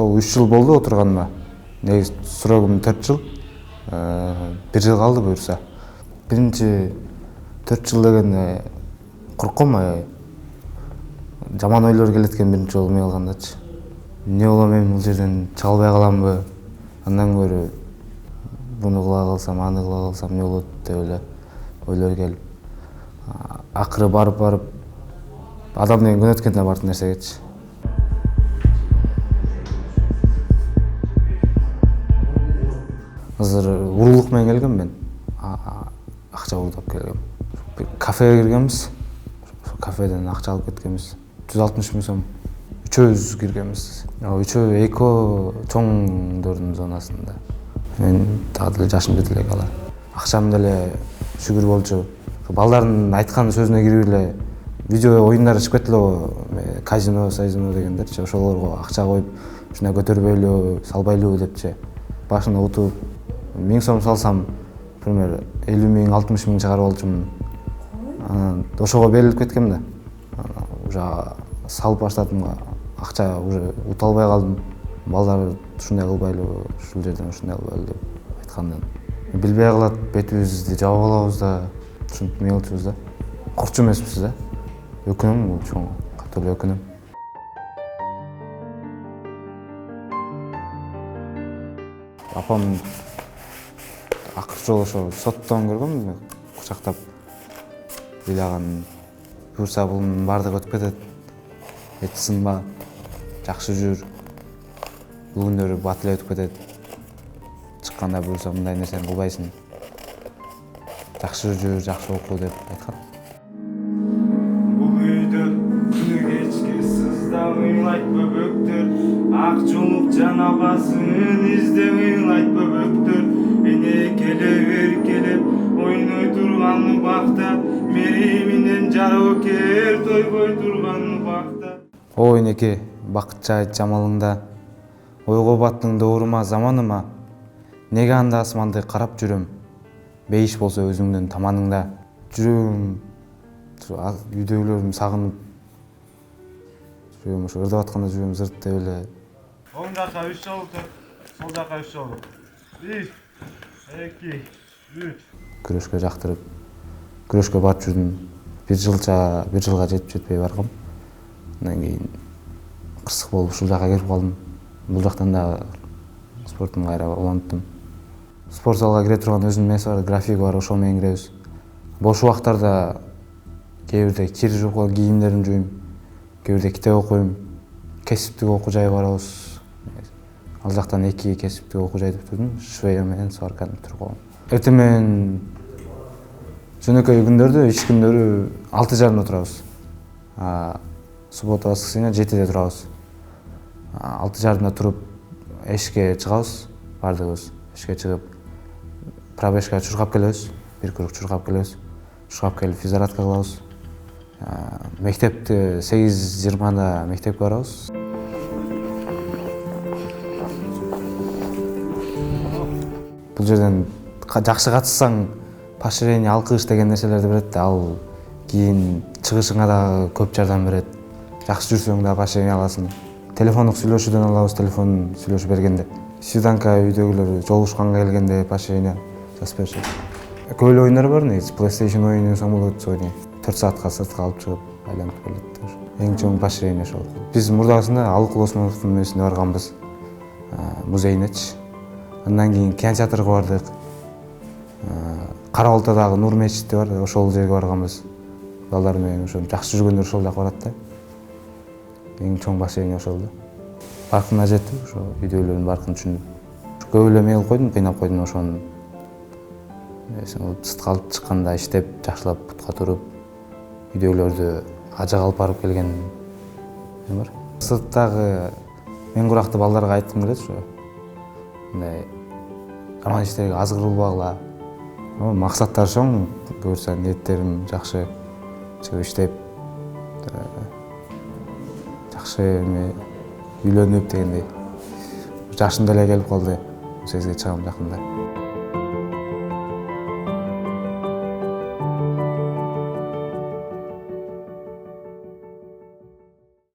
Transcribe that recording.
ошол 3 жыл болду отурганыма. Негизи срогум 4 жыл. 1 жыл калды буюрса. Биринчи 4 жыл деген корком, жаман ойлор келет экен биринчи жолу мен алгандачы. Не болом мен бул жерден чыга албай каламбы? Андан көрө буну кыла калсам, аны кыла калсам не болот деп эле ойлор келип, акыры барып адам деген күнөө өткөндөн бардык нерсегечи. Азыр уруулук менен келгем мен. Акча уурдап келгем. Кафеге киргенбиз. Кафеден акча алып кеткенбиз. 160 000 сом. Үчөөбүз киргенбиз. Үчөө эко чоңдордун зонасында. Мен дагы деле жашым жете элек алар. Акчам деле шүгүр болчу. Балдардын айткан сөзүнө кирип эле видео оюндар чыгып кетти эле, казино дегендерчи. Ошолорго акча коюп, ушуна көтөрбөйлү, салбайлуу депчи. Башына утуп 1000 сом салсам, пример 50 000, 60 000 чыгарып алчумун. Анан ошого берилип кеткем да. Уже салып баштадым, акча уже ута албай калдым. Балдар ушундай кылбайлы, ушул жерден ушундай кылбайлы деп айткандан. Билбей калат, бетибизди жаап алабыз да, ушинтип мелчүбүз да. Курчу эмеспиз да. Өкүнөм, бул чоң катуу эле өкүнөм. Апам акыркы жолу ошо соттон көргөм, кучактап ыйлаган. Буюрса бунун баардыгы өтүп кетет. Эч сынба, жакшы жүр. Бул күндөрү бат эле өтүп кетет. Чыкканда буюрса мындай нерсени кылбайсың. Жакшы жүр, жакшы окуу деп айткан. Бул үйдө күнү кечке сыздап ыйлайт бөбөктөр. Ак жолук жан апасын издеп ыйлайт бөбөктөр. Эне келеп ойной турган бакта, мери менен жарокер тойбой турган бакта. О энеке, бакытча айт жамалыңда, ойго баттың доорума заманыма, неге анда асманды карап жүрөм, бейиш болсо өзүңдүн таманыңда. Жүрөгүм, үйдөгүлөрүм сагынып, жүрөгүм ошо ырдап атканда жүрөгүм зырт деп эле. Оң жака 3 жолу тур, сол жака 3 жолу. 1, 2, 3. Күрөшкө жактырып, күрөшкө барып жүрдүм. 1 жылга жетпей баргам. Андан кийин кырсык болуп ушул жака келип калдым. Бул жактан да спортун кайра уланттым. Спорт залга кире турган өзүнүн эмеси бар, графиги бар, ошол менен киребиз. Бош убактарда кээ бирде кир жууп калып кийимдеримди жуйм, кээ бирде китеп окуйм, кесиптик окуу жай барабыз. Ал жактан 2 кесиптик окуу жайды бүтүрдүм, швея менен сварканы бүтүрүп калгам. Эртең менен жөнөкөй күндөрдө, иш күндөрү 6:30 турабыз. Суббота, воскресенье 7:00 турабыз. 6:30 туруп эшикке чыгабыз, баардыгыбыз эшикке чыгып, пробежкага чуркап келебиз, 1 круг чуркап келебиз. Чуркап келип физзарядка кылабыз. Мектепти 8:20 мектепке барабыз. Бул жерден жакшы катышсаң поощрение, алкыш деген нерселерди берет да, ал кийин чыгышыңа да көп жардам берет. Жакшы жүрсөң да поощрение аласың. Телефондук сүйлөшүүдөн алабыз, телефон сүйлөшүп бергенде. Свиданка үйдөгүлөр жолугушканга келгенде поощрение жазып беришет. Көп эле оюндар бар негизи. PlayStation оюну, самолет ойнойт. 4 саатка сыртка алып чыгып айланып келет. Эң чоң поощрение ошол. Биз мурдагысында Алыкул Осмоновдун эмесине барганбыз, музейинечи. Андан кийин кинотеатрга бардык. Кара Балтадагы Нур мечити бар, ошол жерге барганбыз. Балдар менен ошо жакшы жүргөндөр ошол жака барат да. Эң чоң поощрение ошол да. Баркына жетип, ошо үйдөгүлөрдүн баркын түшүнүп. Көп эле эме кылып койдум, кыйнап койдум ошону. Сыртка алып чыкканда иштеп, жакшылап бутка туруп, үйдөгүлөрдү ажак алып барып келген бар. Сырттагы мен куракты балдарга айткым келет ошо. Мындай жаман иштерге аз кырылбагыла. Максаттар чоң, буюрса ниеттерим жакшы. Чыгып иштеп, жакшы эме үйлөнүп дегендей. Жашым деле келип калды. 18-ге чыгам жакында.